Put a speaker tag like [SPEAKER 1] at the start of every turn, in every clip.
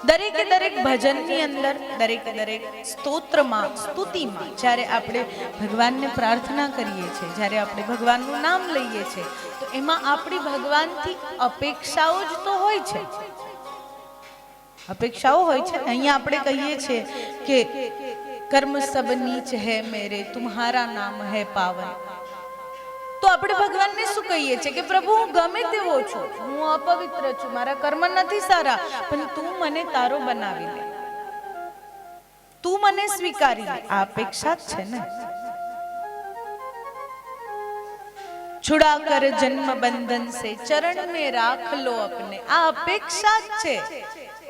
[SPEAKER 1] દરેકે દરેક ભજનની અંદર, દરેકે દરેક સ્તોત્રમાં, સ્તુતિમાં જ્યારે આપણે ભગવાનને પ્રાર્થના કરીએ છીએ, જ્યારે આપણે ભગવાનનું નામ લઈએ છીએ, તો એમાં આપણી ભગવાનથી અપેક્ષાઓ જ તો હોય છે. અપેક્ષાઓ હોય છે. અહીંયા આપણે કહીએ છીએ કે કર્મ સબ નીચ હૈ મેરે, તુમ્હારા નામ હૈ પાવન. તો આપણે ભગવાનને શું કહીએ છીએ કે પ્રભુ હું ગમે તેવો છું, હું અપવિત્ર છું, મારા કર્મ નથી સારા, પણ તું મને તારો બનાવી લે, તું મને સ્વીકારી લે. આ અપેક્ષા જ છે ને. छुड़ा कर जन्म बंधन से चरण में राख लो अपने. આ અપેક્ષા જ છે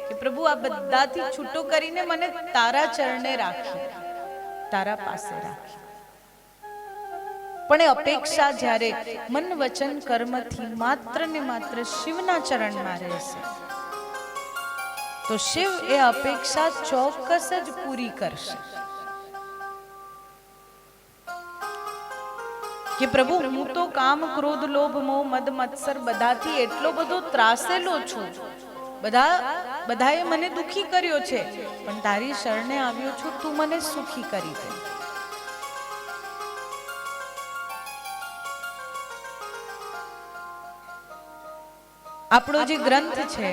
[SPEAKER 1] કે પ્રભુ આ બધાથી છૂટો કરીને મને તારા ચરણે રાખી, તારા પાસે રાખી. પણ એ અપેક્ષા જ્યારે મન વચન કર્મથી માત્ર ને માત્ર શિવના ચરણમાં રહેશે, તો શિવ એ અપેક્ષા ચોક્કસ જ પૂરી કરશે. કે પ્રભુ હું તો કામ ક્રોધ લોભ મોહ મદ મત્સર બધાથી એટલો બધો ત્રાસેલો છું, બધાએ મને દુખી કર્યો છે, પણ તારી શરણે આવ્યો છું, તું મને સુખી કરી દે. આપણો જે ગ્રંથ છે,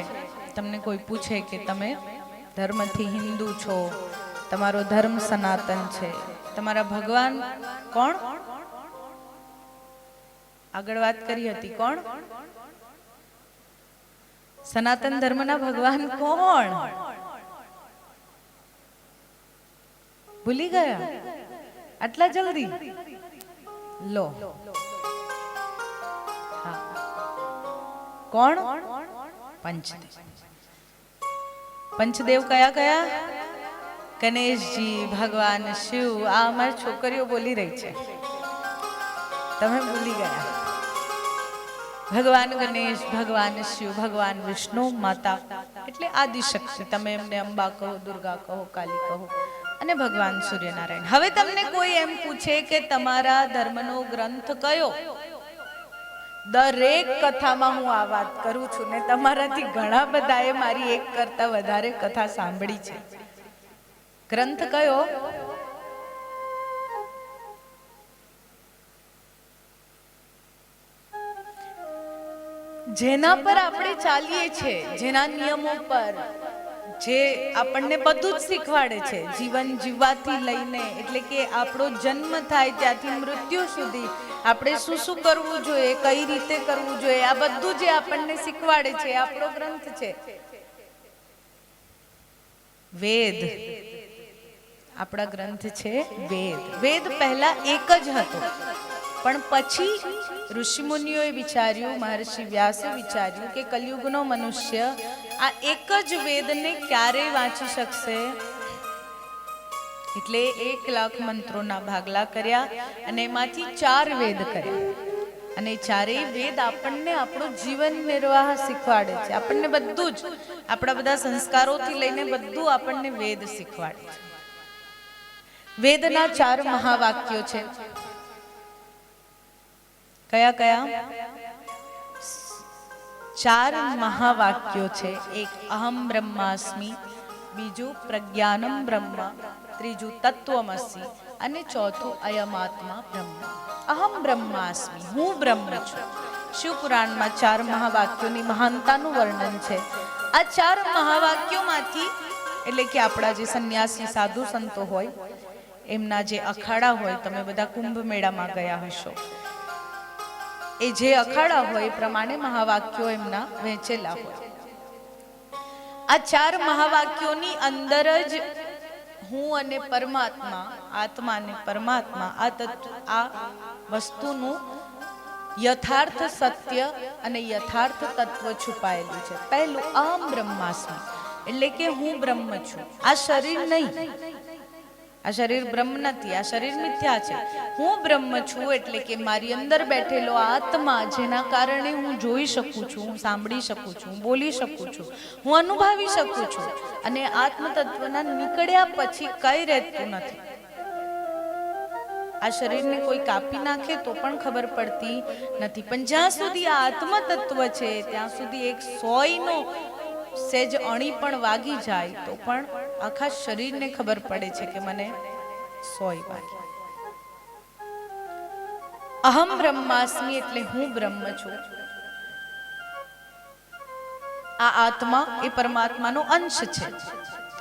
[SPEAKER 1] તમને કોઈ પૂછે કે તમે ધર્મથી હિન્દુ છો, તમારો ધર્મ સનાતન છે, તમારા ભગવાન કોણ? આગળ વાત કરી હતી, કોણ? સનાતન ધર્મના ભગવાન કોણ? ભૂલી ગયા આટલા જલ્દી? લો, હા, કોણ? પંચદેવ. પંચદેવ કયા કયા? ગણેશજી, ભગવાન શિવ. આ અમારી છોકરીઓ બોલી રહી છે, તમે ભૂલી ગયા. ભગવાન ગણેશ, ભગવાન શિવ, ભગવાન વિષ્ણુ, માતા એટલે આદિશક્તિ. તમે એમને અંબા કહો, દુર્ગા કહો, કાલી કહો, અને ભગવાન સૂર્યનારાયણ. હવે તમને કોઈ એમ પૂછે કે તમારા ધર્મનો ગ્રંથ કયો? દરેક કથામાં હું આ વાત કરું છું ને તમારાથી ઘણા બધાએ મારી એક કરતા વધારે કથા સાંભળી છે. ગ્રંથ કયો? જેના પર આપણે ચાલીએ છીએ, જેના નિયમો પર, જે આપણને બધું જ શીખવાડે છે, જીવન જીવવાથી લઈને, એટલે કે આપણો જન્મ થાય ત્યાંથી મૃત્યુ સુધી આપણે શું શું કરવું જોઈએ, કઈ રીતે કરવું જોઈએ, આ બધું જે આપણને શીખવાડે છે, આપણો ગ્રંથ છે વેદ. આપણા ગ્રંથ છે વેદ. વેદ પહેલા એક જ હતો, પણ પછી ઋષિમુનિઓએ વિચાર્યું, મહર્ષિ વ્યાસે વિચાર્યું કે કલયુગનો મનુષ્ય આ એક જ વેદને ક્યારે વાંચી શકશે, એટલે 1,00,000 મંત્રોના ભાગલા કર્યા અને એમાંથી 4 વેદ કર્યા. અને ચારેય વેદ આપણને આપણો જીવન નિર્વાહ શીખવાડે છે. આપણને બધું જ, આપણા બધા સંસ્કારોથી લઈને બધું આપણને વેદ શીખવાડે છે. વેદના 4 મહાવાક્યો છે. કયા કયા? 4 મહાવાક્યો છે. એક અહમ બ્રહ્માસ્મિ, બીજું પ્રજ્ઞાનમ બ્રહ્મ, ત્રીજું તત્વમસી, અને ચોથું અયમાત્મા બ્રહ્મ. અહમ બ્રહ્માસ્મિ, હું બ્રહ્મ છું. શિવપુરાણમાં 4 મહાવાક્યોની મહાનતાનું વર્ણન છે. આ 4 મહાવાક્યોમાંથી, એટલે કે આપણા જે સંન્યાસી સાધુ સંતો હોય, એમના જે અખાડા હોય, તમે બધા કુંભ મેળામાં ગયા હશો, એ જે અખાડા હોય એ પ્રમાણે મહાવાક્યો એમના વહેંચેલા હોય. આ 4 મહાવાક્યોની અંદર જ હું અને પરમાત્મા, આત્મા અને પરમાત્મા, આ વસ્તુનું યથાર્થ સત્ય અને યથાર્થ તત્વ છુપાયેલું છે. પહેલું અહમ બ્રહ્માસ્મિ, એટલે કે હું બ્રહ્મ છું. આ શરીર નહીં, આ શરીર બ્રહ્મ નથી, આ શરીર મિથ્યા છે. હું બ્રહ્મ છું, એટલે કે મારી અંદર બેઠેલો આત્મા, જેના કારણે હું જોઈ શકું છું, હું સાંભળી શકું છું, હું બોલી શકું છું, હું અનુભવી શકું છું. અને આત્મ તત્વના નીકળ્યા પછી કઈ રહેતું નથી. આ શરીરને કોઈ કાપી નાખે તો પણ ખબર પડતી નથી, પણ જ્યાં સુધી આ આત્મ તત્વ છે ત્યાં સુધી એક સોયનો સેજ અણી પણ વાગી જાય તો પણ આખા શરીરને ખબર પડે છે કે મને સોય વાગી. અહમ બ્રહ્માસ્મિ એટલે હું બ્રહ્મ છું. આ આત્મા એ પરમાત્માનો અંશ છે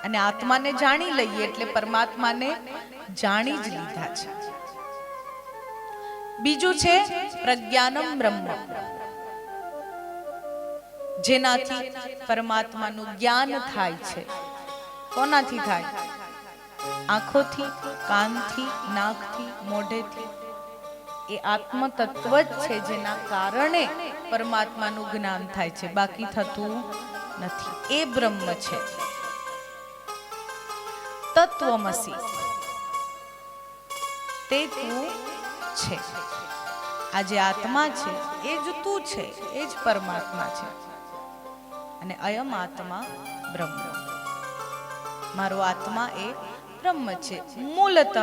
[SPEAKER 1] અને આત્માને જાણી લઈએ એટલે પરમાત્માને જાણી જ લીધા છે. બીજું છે પ્રજ્ઞાનમ બ્રહ્મ, જેનાથી પરમાત્માનું જ્ઞાન થાય છે. કોનાથી થાય? આંખોથી, કાનથી, નાકથી, મોઢેથી. એ આત્મ તત્વ જ છે જેના કારણે પરમાત્માનું જ્ઞાન થાય છે, બાકી થતું નથી. એ બ્રહ્મ છે. તત્વમસી, તે તું છે. આ જે આત્મા છે એ જ તું છે, એ જ પરમાત્મા છે. અને અયમ આત્મા બ્રહ્મ, મારો આત્મા એ બ્રહ્મ છે. મૂલતઃ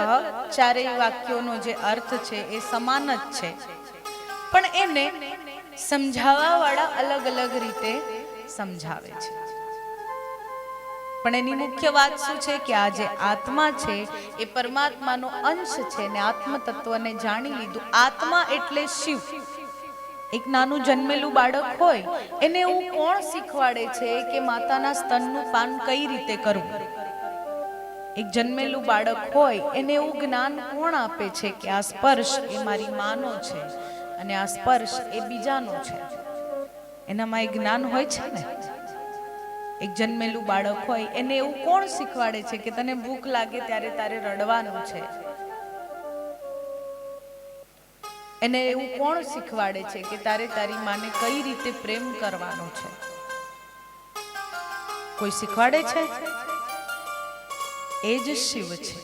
[SPEAKER 1] ચારેય વાક્યોનો જે અર્થ છે એ સમાન જ છે, પણ એને સમજાવવા વાળા અલગ અલગ રીતે સમજાવે છે. પણ એની મુખ્ય વાત શું છે કે આ જે આત્મા છે એ પરમાત્માનો અંશ છે ને આત્મ તત્વને જાણી લીધું. આત્મા એટલે શિવ. એક નાનું જન્મેલું બાળક હોય એને એવું કોણ શીખવાડે છે કે માતાના સ્તનનું પાન કઈ રીતે કરવું? એક જન્મેલું બાળક હોય એને એવું જ્ઞાન કોણ આપે છે કે આ સ્પર્શ એ મારી માનો છે અને આ સ્પર્શ એ બીજાનો છે? એનામાં એ જ્ઞાન હોય છે ને. એક જન્મેલું બાળક હોય એને એવું કોણ શીખવાડે છે કે તને ભૂખ લાગે ત્યારે તારે રડવાનું છે? એને એવું કોણ શીખવાડે છે કે તારે તારી માને કઈ રીતે પ્રેમ કરવાનો છે? કોઈ શીખવાડે છે? એ જ શિવ છે.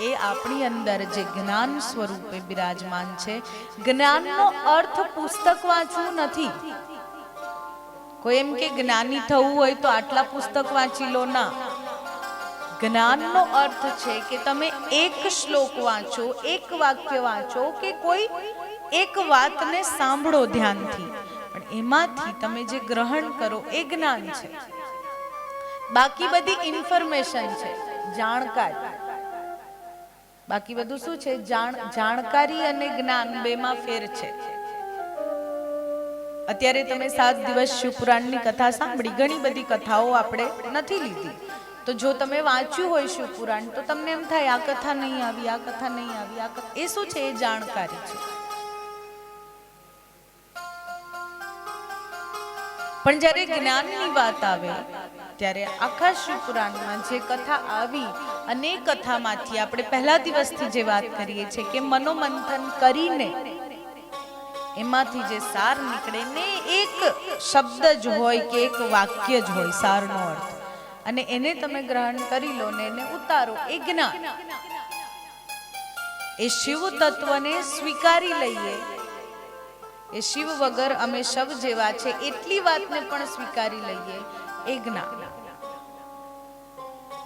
[SPEAKER 1] એ આપણી અંદર જે જ્ઞાન સ્વરૂપે બિરાજમાન છે. જ્ઞાનનો અર્થ પુસ્તક વાંચવું નથી. કોઈ એમ કે જ્ઞાની થવું હોય તો આટલા પુસ્તક વાંચી લો, ના. જ્ઞાનનો અર્થ છે કે તમે એક શ્લોક વાંચો, એક વાક્ય વાંચો કે કોઈ એક વાતને સાંભળો ધ્યાનથી, પણ એમાંથી તમે જે ગ્રહણ કરો એ જ્ઞાન છે. બાકી બધી ઇન્ફોર્મેશન છે, જાણકારી. બાકી બધું શું છે? જાણકારી અને જ્ઞાન બેમાં ફેર છે. અત્યારે તમે 7 દિવસ શિવપુરાણની કથા સાંભળી, ઘણી બધી કથાઓ આપણે નથી લીધી. તો જો તમે વાંચ્યું હોય શિવપુરાણ તો તમને એમ થાય આ કથા નહીં આવી, આ કથા નહીં આવી, આ કથા. એ શું છે? એ જાણકારી છે. પણ જ્યારે જ્ઞાનની વાત આવે ત્યારે આખા શિવપુરાણમાં જે કથા આવી અને એ કથામાંથી આપણે પહેલા દિવસથી જે વાત કરીએ છીએ કે મનોમંથન કરીને એમાંથી જે સાર નીકળે ને એક શબ્દ જ હોય કે એક વાક્ય જ હોય સારનો અર્થ, અને એને તમે ગ્રહણ કરી લો ને એને ઉતારો, એ જ્ઞાન. એ શિવ તત્વને સ્વીકારી લઈએ. એ શિવ વગર અમે શવ જેવા છે એટલી વાતને પણ સ્વીકારી લઈએ, એ જ્ઞાન.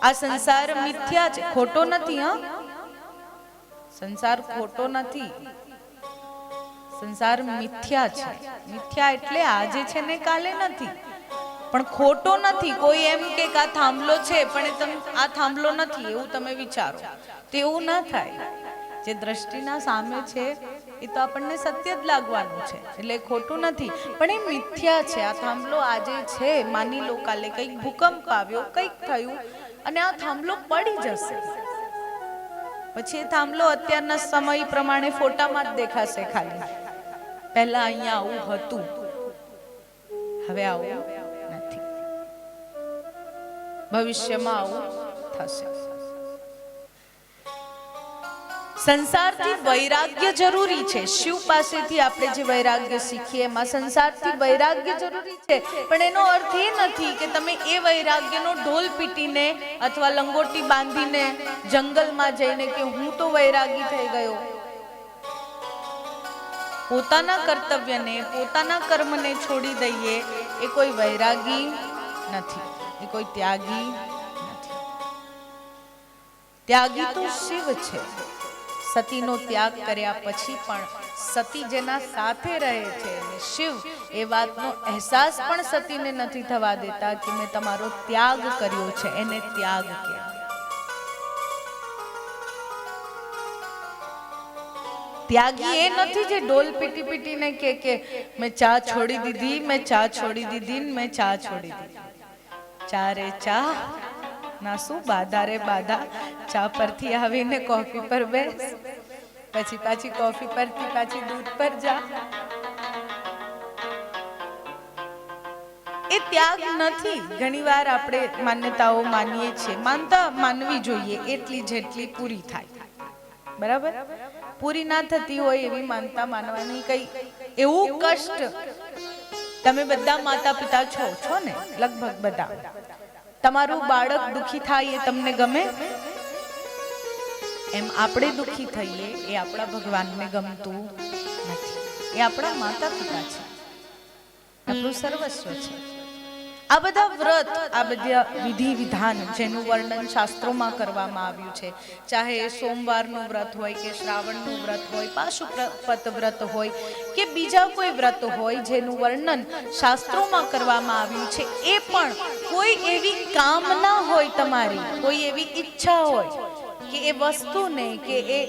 [SPEAKER 1] આ સંસાર મિથ્યા છે, ખોટો નથી. હા, સંસાર ખોટો નથી. સંસાર મિથ્યા છે. મિથ્યા એટલે આજે છે ને કાલે નથી, પણ ખોટો નથી. કોઈ એમ કે આ થાંભલો છે પણ આ થાંભલો નથી એવું તમે વિચારો તો એવું ના થાય. જે દ્રષ્ટિના સામે છે એ તો આપણને સત્ય જ લાગવાનું છે, એટલે ખોટું નથી, પણ એ મિથ્યા છે. આ થાંભલો આજે છે, માની લો કાલે કંઈક ભૂકંપ આવ્યો, કંઈક થયું અને આ થાંભલો પડી જશે. પછી એ થાંભલો અત્યારના સમય પ્રમાણે ફોટામાં જ દેખાશે ખાલી. પહેલા અહીંયા આવું હતું, હવે આવું નથી, ભવિષ્યમાં આવું થશે. સંસારથી વૈરાગ્ય જરૂરી છે. શિવ પાસેથી આપણે જે વૈરાગ્ય શીખીએ એમાં સંસારથી વૈરાગ્ય જરૂરી છે, પણ એનો અર્થ એ નથી કે તમે એ વૈરાગ્યનો ઢોલ પીટીને અથવા લંગોટી બાંધીને જંગલમાં જઈને કે હું તો વૈરાગી થઈ ગયો. પોતાના કર્તવ્યને, પોતાના કર્મને છોડી દઈએ એ કોઈ વૈરાગી નથી, એ કોઈ ત્યાગી નથી. ત્યાગી તો શિવ છે. સતીનો ત્યાગ કર્યા પછી પણ સતી જેના સાથે રહે છે, શિવ એ વાતનો અહેસાસ પણ સતીને નથી થવા દેતા કે મેં તમારો ત્યાગ કર્યો છે. એને ત્યાગ કહેવાય. ત્યાગી એ નથી જે ઢોલ પીટી પીટીને કે મેં ચા છોડી દીધી, મેં ચા છોડી દીધી, મેં ચા છોડી દીધી. ચા રે ચા ના શું બાધા રે બાધા. ચા પરથી આવીને કોફી પર બેસ, પછી પાછી કોફી પરથી પાછી દૂધ પર જા. એ ત્યાગ નથી. ઘણીવાર આપણે માન્યતાઓ માનીએ છીએ, માનતા માનવી જોઈએ એટલી જેટલી પૂરી થાય. બરાબર? પૂરી ના થતી હોય એવી માનતા માનવાની કઈ એવું કષ્ટ. તમે બધા માતા પિતા છો ને, લગભગ બધા. તમારું બાળક દુખી થાય એ તમને ગમે? એમ આપણે દુખી થઈએ એ આપણા ભગવાનને ગમતું નથી. એ આપણા માતા પિતા છે, આપણું સર્વસ્વ છે. આ બધા વ્રત, આ બધા વિધિ વિધાન જેનું વર્ણન શાસ્ત્રોમાં કરવામાં આવ્યું છે, ચાહે સોમવારનું વ્રત હોય કે શ્રાવણનું વ્રત હોય, પાશુપત વ્રત હોય કે બીજા કોઈ વ્રત હોય, જેનું વર્ણન શાસ્ત્રોમાં કરવામાં આવ્યું છે, એ પણ કોઈ એવી કામના હોય તમારી, કોઈ એવી ઈચ્છા હોય કે એ વસ્તુને કે એ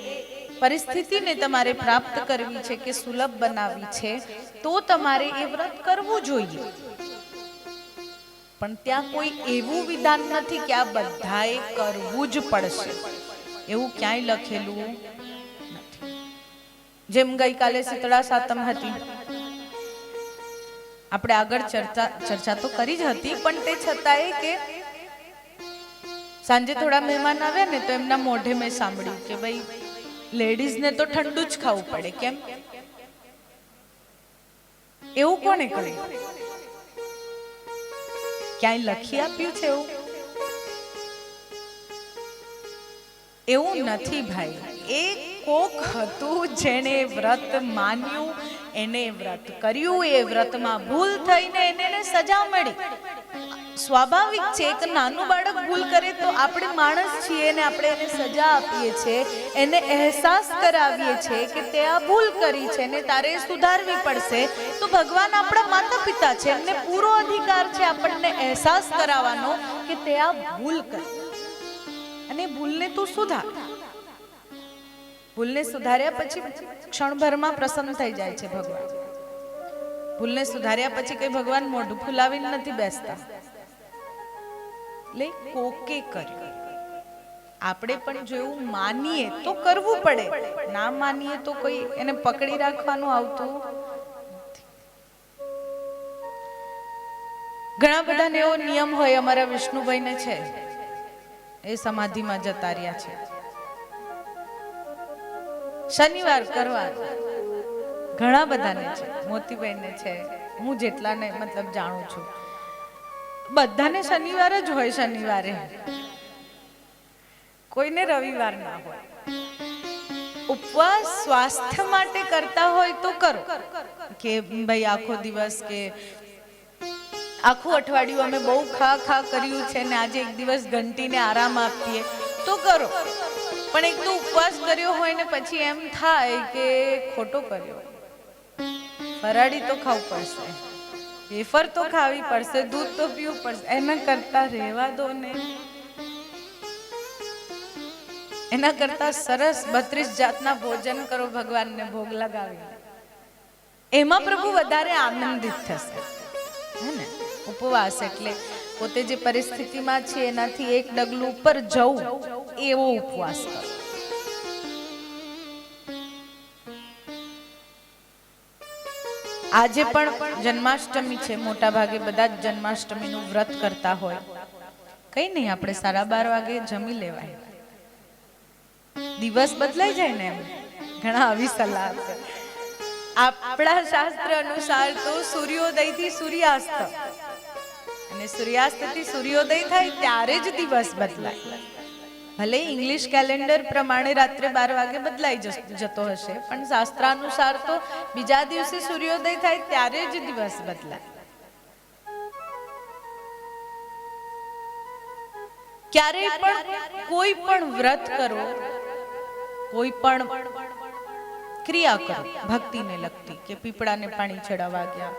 [SPEAKER 1] પરિસ્થિતિને તમારે પ્રાપ્ત કરવી છે કે સુલભ બનાવવી છે, તો તમારે એ વ્રત કરવું જોઈએ. પણ ત્યાં કોઈ એવું વિધાન નથી કે આ બધાએ કરવું જ પડશે, એવું ક્યાંય લખેલું નથી. જેમ ગઈકાલે શીતળા સાતમ હતી, આપણે આગળ ચર્ચા તો કરી જ હતી, પણ તે છતાંય કે સાંજે થોડા મહેમાન આવ્યા ને તો એમના મોઢે મેં સાંભળ્યું કે ભાઈ લેડીઝને તો ઠંડુ જ ખાવું પડે. કેમ? એવું કોને કહ્યું? ક્યાંય લખી આપ્યું છે એવું? એવું નથી ભાઈ. એ કોક હતું જેણે વ્રત માન્યું, એને વ્રત કર્યું, એ વ્રતમાં ભૂલ થઈને એને સજા મળી. સ્વાભાવિક છે, એક નાનું બાળક ભૂલ કરે તો આપણે માણસ છીએ ને આપણે એને સજા આપીએ છીએ, એને અહેસાસ કરાવીએ છીએ કે તે આ ભૂલ કરી છે ને તારે સુધારવી પડશે. તો ભગવાન આપણા માતા પિતા છે, એમને પૂરો અધિકાર છે આપણને અહેસાસ કરાવવાનો કે તે આ ભૂલ કરી અને ભૂલને તું સુધાર. ભૂલને સુધાર્યા પછી ક્ષણભરમાં પ્રસન્ન થઈ જાય છે ભગવાન. ભૂલને સુધાર્યા પછી કઈ ભગવાન મોઢું ફુલાવીને નથી બેસતા. એટલે કોકે કર્યું. આપણે પણ જો એવું માનીએ તો કરવું પડે, ના માનીએ તો કોઈ એને પકડી રાખવાનું આવતું. ઘણા બધા એવો નિયમ હોય. અમારા વિષ્ણુભાઈને છે, એ સમાધિમાં જતા રહ્યા છે, શનિવાર કરવા. ઘણા બધાને છે, મોતીભાઈને છે, હું જેટલાને મતલબ જાણું છું, બધાને શનિવાર જ હોય. શનિવારે કોઈને રવિવાર ના હોય. ઉપવાસ સ્વાસ્થ્ય માટે કરતા હોય તો કરો, કે ભાઈ આખો દિવસ કે આખું અઠવાડિયું અમે બહુ ખા કર્યું છે ને આજે એક દિવસ ઘંટીને આરામ આપીએ તો કરો. પણ એક તો ઉપવાસ કર્યો હોય ને પછી એમ થાય કે ખોટો કર્યો. ફરાળી તો ખાવું પડશે, વેફર તો ખાવી પડશે, દૂધ તો પીવું પડશે, એના કરતા રહેવા દો ને. એના કરતા સરસ 32 જાતના ભોજન કરો, ભગવાનને ભોગ લગાવી. એમાં પ્રભુ વધારે આનંદિત થશે. હે ને? ઉપવાસ એટલે પોતે જે પરિસ્થિતિમાં છે એનાથી એક ડગલું ઉપર જવું, એવો ઉપવાસ કરો. આજે પણ જન્માષ્ટમી છે, મોટા ભાગે બધા જ જન્માષ્ટમીનું વ્રત કરતા હોય. કઈ નહીં, આપણે 12:30 વાગે જમી લેવાય, દિવસ બદલાઈ જાય ને. એમ ઘણા આવી સલાહ આપે. આપણા શાસ્ત્ર અનુસાર તો સૂર્યોદય થી સૂર્યાસ્ત અને સૂર્યાસ્ત થી સૂર્યોદય થાય ત્યારે જ દિવસ બદલાય. ભલે ઇંગ્લિશ કેલેન્ડર પ્રમાણે રાત્રે 12 વાગે બદલાઈ જતો હશે, પણ શાસ્ત્રાનુસાર તો બીજા દિવસે સૂર્યોદય થાય ત્યારે જ દિવસ બદલાય. ક્યારેય પણ કોઈ પણ વ્રત કરો, કોઈ પણ ક્રિયા કરો ભક્તિને લગતી, કે પીપળાને પાણી ચડાવવા ગયા,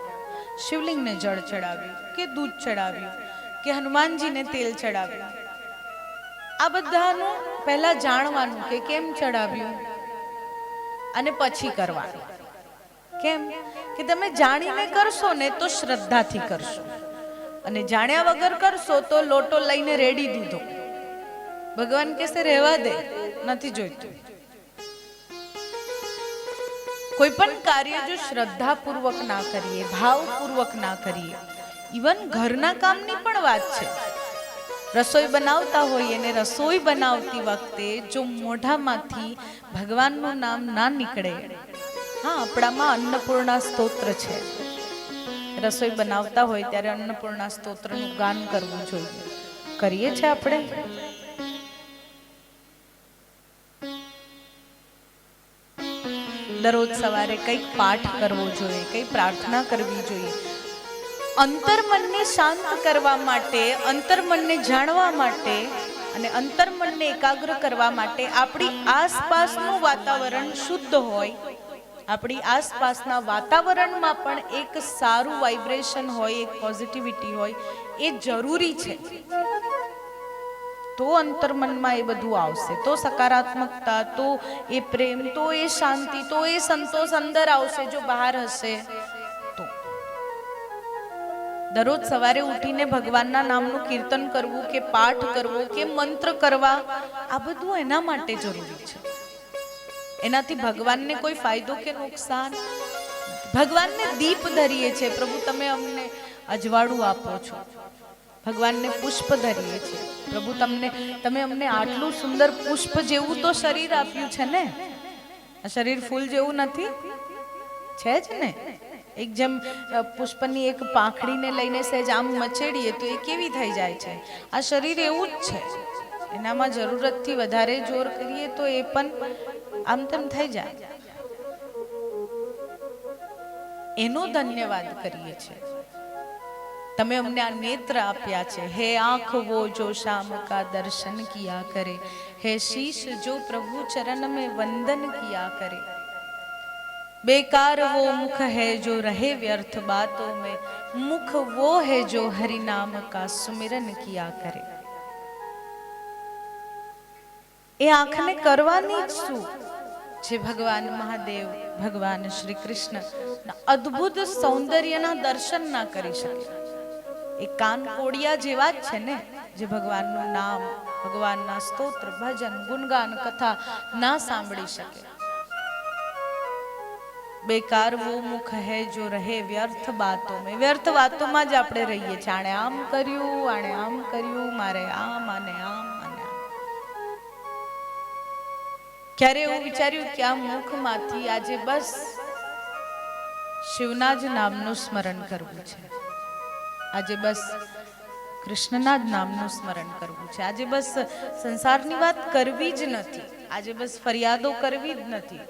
[SPEAKER 1] શિવલિંગને જળ ચડાવ્યું કે દૂધ ચડાવ્યું કે હનુમાનજીને તેલ ચડાવ્યું, આ બધાનું પહેલા જાણવાનું કે કેમ ચડાવ્યું અને પછી કરવાનું. કેમ કે તમે જાણીને કરશો ને તો શ્રદ્ધાથી કરશો, અને જાણ્યા વગર કરશો તો લોટો લઈને રેડી દીધો. ભગવાન કહેશે રહેવા દે, નથી જોઈતું. કોઈ પણ કાર્ય જો શ્રદ્ધાપૂર્વક ના કરીએ, ભાવપૂર્વક ના કરીએ, ઇવન ઘરના કામની પણ વાત છે. રસોઈ બનાવતા હોઈએ ને રસોઈ બનાવતી વખતે જો મોઢામાંથી ભગવાનનું નામ ના નીકળે, હા, આપણામાં અન્નપૂર્ણા સ્તોત્ર છે. રસોઈ બનાવતા હોય ત્યારે અન્નપૂર્ણા સ્તોત્રનું ગાન કરવું જોઈએ. કરીએ છીએ આપણે? દરરોજ સવારે કંઈક પાઠ કરવો જોઈએ, કંઈક પ્રાર્થના કરવી જોઈએ. અંતર્મનને શાંત કરવા માટે, અંતર્મનને જાણવા માટે અને અંતર્મનને એકાગ્ર કરવા માટે આપણી આસપાસનું વાતાવરણ શુદ્ધ હોય, આપણી આસપાસના વાતાવરણમાં પણ એક સારું વાઇબ્રેશન હોય, એક પોઝિટિવિટી હોય, એ જરૂરી છે. તો અંતર્મનમાં એ બધું આવશે, તો સકારાત્મકતા, તો એ પ્રેમ, તો એ શાંતિ, તો એ સંતોષ અંદર આવશે. જો બહાર હશે તો દરરોજ સવારે ઉઠીને ભગવાનના નામનું કીર્તન કરવું કે પાઠ કરવો કે મંત્ર કરવા, આ બધું એના માટે જરૂરી છે. એનાથી ભગવાનને કોઈ ફાયદો કે નુકસાન? ભગવાનને દીપ ધરીએ છે, પ્રભુ તમે અમને અજવાળું આપો છો. ભગવાનને પુષ્પ ધરીએ છીએ, પ્રભુ તમે અમને આટલું સુંદર પુષ્પ જેવું તો શરીર આપ્યું છે ને. આ શરીર ફૂલ જેવું નથી, છે જ ને. એક જેમ પુષ્પની એક પાંખડીને લઈને સહેજ આમ મચેડીએ તો એ કેવી થઈ જાય છે, આ શરીર એવું જ છે. એનામાં જરૂરતથી વધારે જોર કરીએ તો એ પણ આમ તેમ થઈ જાય. એનો ધન્યવાદ કરીએ છીએ. તમે અમને આ નેત્ર આપ્યા છે. હે આંખ વો જો શામ કા દર્શન કિયા કરે, હે શીશ જો પ્રભુ ચરણ में वंदन किया करे, बेकार वो मुख है जो रहे व्यर्थ बातों में, मुख वो है जो हरि नाम का सुमिरन किया करे. એ આંખને કરવાની જ શું જે ભગવાન મહાદેવ, ભગવાન શ્રી કૃષ્ણ અદ્ભુત સૌંદર્યના દર્શન ના કરી શકે. એ કાન કોડિયા જેવા જ છે ને, જે ભગવાનનું નામ, ભગવાનના સ્તોત્ર, ભજન, ગુણગાન, કથા ના સાંભળી શકે. બેકાર વો મુખ હૈ જો રહે વ્યર્થ બાતો મેં, વ્યર્થ વાતોમાં જ આપણે રહીએ છીએ. આણે આમ કર્યું, આણે આમ કર્યું, મારે આમ અને આમ અને આમ. ક્યારે એવું વિચાર્યું કે આ મુખમાંથી આજે બસ શિવના જ નામનું સ્મરણ કરવું છે, આજે બસ કૃષ્ણના જ નામનું સ્મરણ કરવું છે, આજે બસ સંસારની વાત કરવી જ નથી, આજે બસ ફરિયાદો કરવી જ નથી.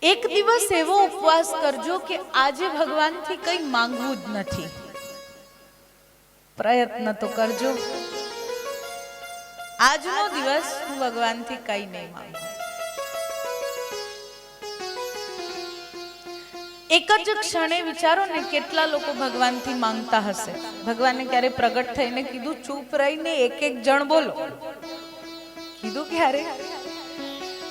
[SPEAKER 1] એક દિવસ એવો ઉપવાસ કરજો કે આજે ભગવાનથી કંઈ માંગવું જ નથી. પ્રયત્ન તો કરજો. આજનો દિવસ હું ભગવાનથી કંઈ નહીં માંગુ. એક જ ક્ષણે વિચારો ને કેટલા લોકો ભગવાનથી માંગતા હશે. ભગવાને ક્યારે પ્રગટ થઈને કીધું ચૂપ રહીને એક એક જણ બોલો? કીધું ક્યારે?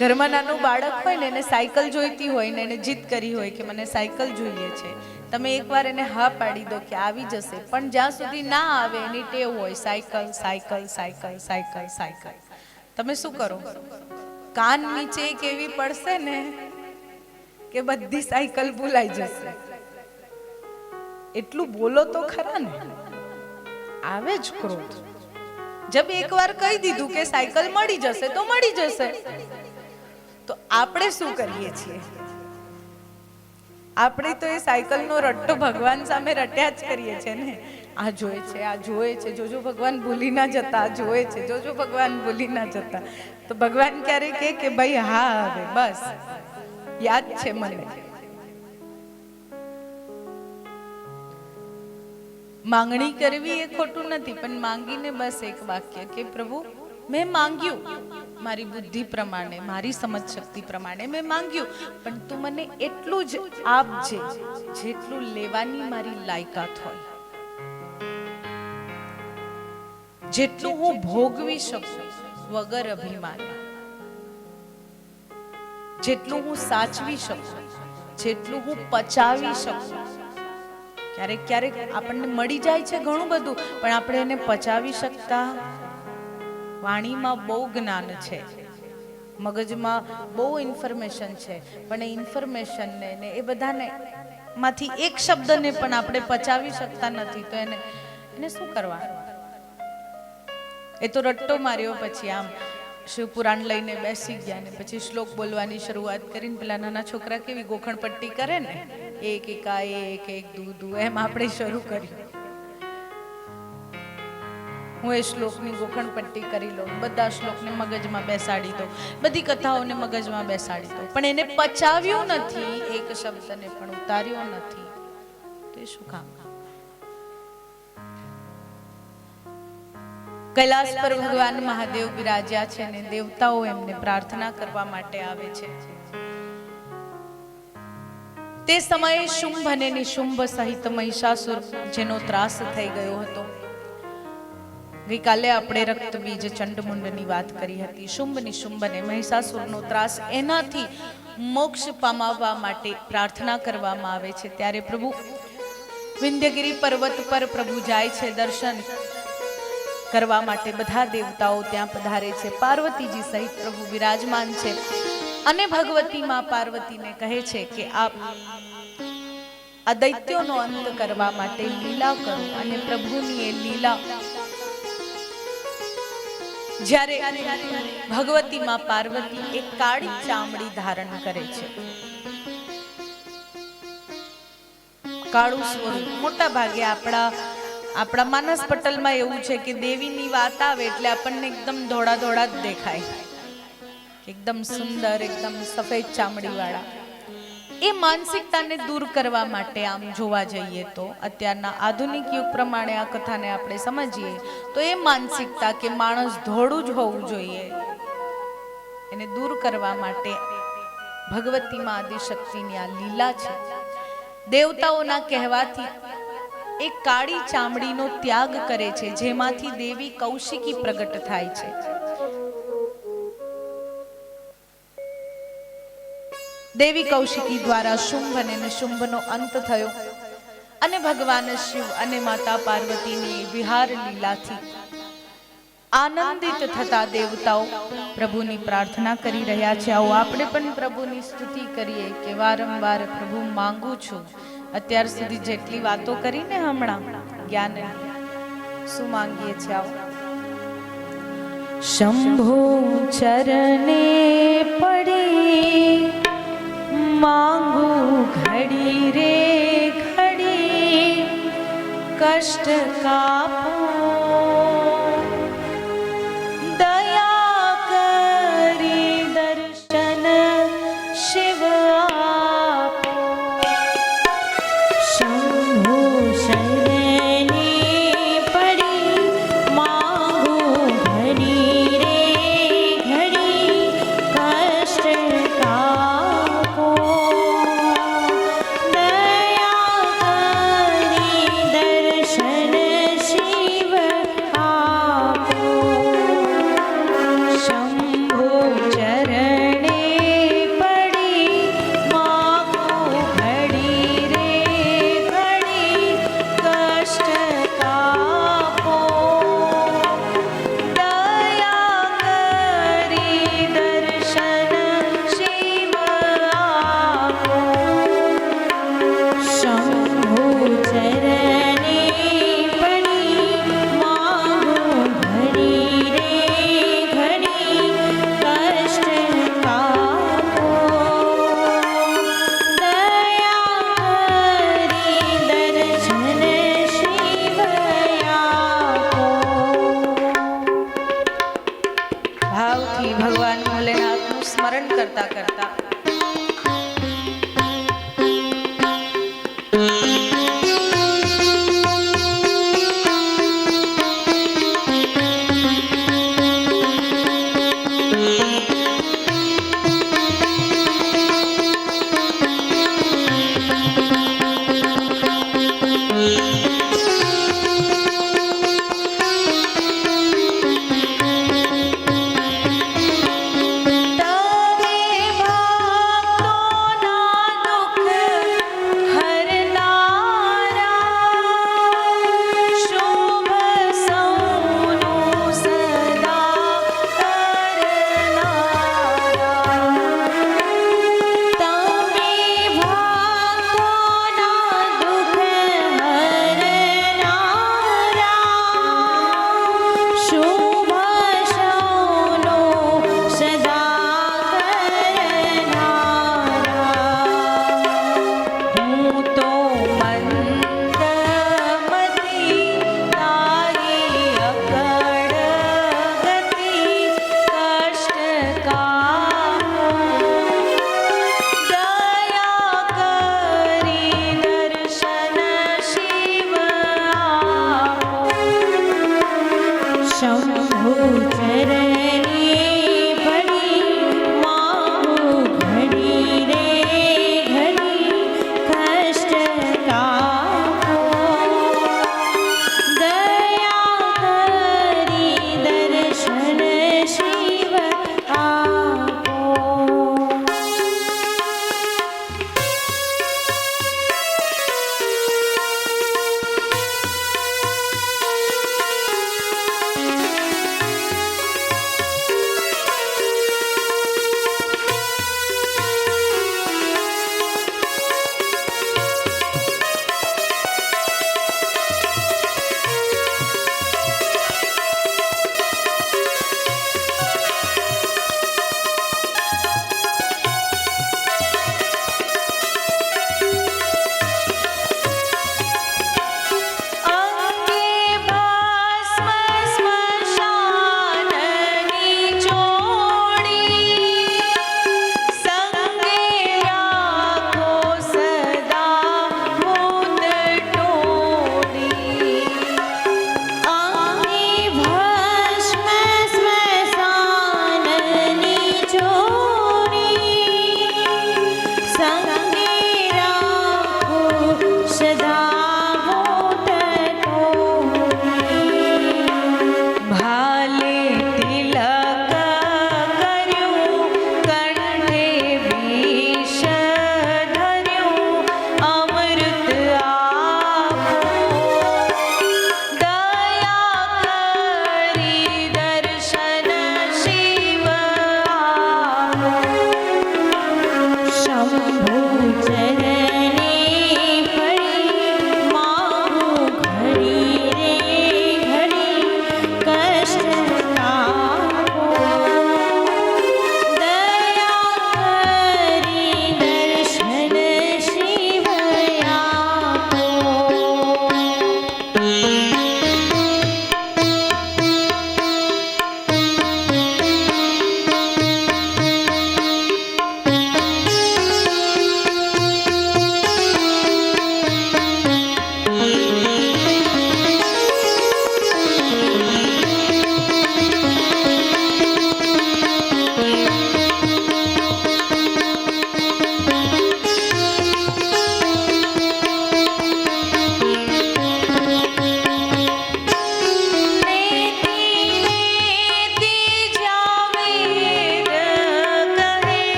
[SPEAKER 1] ઘરમાં નાનું બાળક હોય ને, એને સાયકલ જોઈતી હોય ને, એને જીદ કરી હોય કે મને સાયકલ જોઈએ છે, તમે એકવાર એને હા પાડી દો કે આવી જશે, પણ જ્યાં સુધી ના આવે એની ટેવ હોય cycle cycle cycle cycle cycle. તમે શું કરો? કાન નીચે એક એવી પડશે ને કે બધી સાયકલ ભૂલાઈ જશે. એટલું બોલો તો ખરા ને, આવે જ ક્રોધ. જબ એકવાર કહી દીધું કે સાયકલ મળી જશે તો મળી જશે, તો આપણે શું કરીએ છીએ? આપણે તો એ સાયકલનો રટ્ટો ભગવાન સામે રટ્યા જ કરીએ છીએ ને. આ જોએ છે, આ જોએ છે, જોજો ભગવાન ભૂલી ના જતા, આ જોએ છે, જોજો ભગવાન ભૂલી ના જતા. તો ભગવાન ક્યારે કહે કે ભાઈ હા હવે બસ યાદ છે મને. માંગણી કરવી એ ખોટું નથી, પણ માંગીને બસ એક વાક્ય કે પ્રભુ મેં માંગ્યું, મારી બુદ્ધિ પ્રમાણે, મારી સમજ શક્તિ પ્રમાણે મેં માંગ્યું, પણ તું મને એટલું જ આપજે જેટલું લેવાની મારી લાયકાત હોય, જેટલું હું ભોગવી શકું વગર અભિમાન, જેટલું હું સાચવી શકું, જેટલું હું પચાવી શકું. ક્યારેક ક્યારેક આપણને મળી જાય છે ઘણું બધું, પણ આપણે એને પચાવી શકતા. વાણીમાં બહુ જ્ઞાન છે, મગજમાં બહુ ઇન્ફોર્મેશન છે, પણ એ ઇન્ફોર્મેશનને ને એ બધાને માંથી એક શબ્દને પણ આપણે પચાવી શકતા નથી. તો એને શું કરવાનું? એ તો રટ્ટો માર્યો, પછી આમ શિવપુરાણ લઈને બેસી ગયા ને પછી શ્લોક બોલવાની શરૂઆત કરીને પેલા નાના છોકરા કેવી ગોખણ પટ્ટી કરે ને, એક એકા એક એક દુ દુ, એમ આપણે શરૂ કર્યું. હું એ શ્લોકની ગોખણ પટ્ટી કરી લઉં, બધા શ્લોકને મગજમાં બેસાડી દઉં, બધી કથાઓને મગજમાં બેસાડી દઉં, પણ એને પચાવ્યું નથી, એક શબ્દને પણ ઉતાર્યો નથી. તો એ શું કામ? કૈલાસ પર ભગવાન મહાદેવ બિરાજ્યા છે ને દેવતાઓ એમને પ્રાર્થના કરવા માટે આવે છે. તે સમયે શુંભ અને નિશુંભ સહિત મહિષાસુર જેનો ત્રાસ થઈ ગયો હતો. ગઈકાલે આપણે રક્તબીજ ચંડમુંડની વાત કરી હતી. શુંભ નિશુંભ અને મહિષાસુરનો ત્રાસ, એનાથી મોક્ષ પામવા માટે પ્રાર્થના કરવામાં આવે છે. ત્યારે પ્રભુ વિંધ્યગિરી પર્વત પર પ્રભુ જાય છે દર્શન કરવા માટે. બધા દેવતાઓ ત્યાં પધારે છે. પાર્વતીજી સહિત પ્રભુ વિરાજમાન છે અને ભગવતી માં પાર્વતીને કહે છે કે આપ આ દૈત્યોનો અંત કરવા માટે લીલા કરો. અને પ્રભુની એ લીલા જ્યારે ભગવતી માં પાર્વતી એક કાળી ચામડી ધારણ કરે છે, કાળું સ્વરૂપ. મોટા ભાગે આપણા માનસ પટલમાં એવું છે કે દેવીની વાત આવે એટલે આપણને એકદમ ધોળા ધોળા જ દેખાય, એકદમ સુંદર, એકદમ સફેદ ચામડી વાળા. એ માનસિકતાને દૂર કરવા માટે આમ જોવા જઈએ તો અત્યારના આધુનિક યુગ પ્રમાણે આ કથાને આપણે સમજીએ તો એ માનસિકતા કે માણસ ધોળું જ હોવું જોઈએ, એને દૂર કરવા માટે ભગવતી માં આદિશક્તિની આ લીલા છે. દેવતાઓના કહેવાથી એક કાળી ચામડીનો ત્યાગ કરે છે, જેમાંથી દેવી કૌશિકી પ્રગટ થાય છે. દેવી કૌશિકી દ્વારા શુંભ અને નિશુંભનો અંત થયો અને ભગવાન શિવ અને માતા પાર્વતીની વિહાર લીલાથી આનંદિત થતા દેવતાઓ પ્રભુની પ્રાર્થના કરી રહ્યા છે. આવો આપણે પણ પ્રભુની સ્તુતિ કરીએ કે વારંવાર પ્રભુ માંગુ છું. અત્યાર સુધી જેટલી વાતો કરીને હમણાં જ્ઞાન શું માંગીએ છીએ? આવો. શંભુ ચરણે પડી માંગુ ઘડી રે ઘડી, કષ્ટ કાપ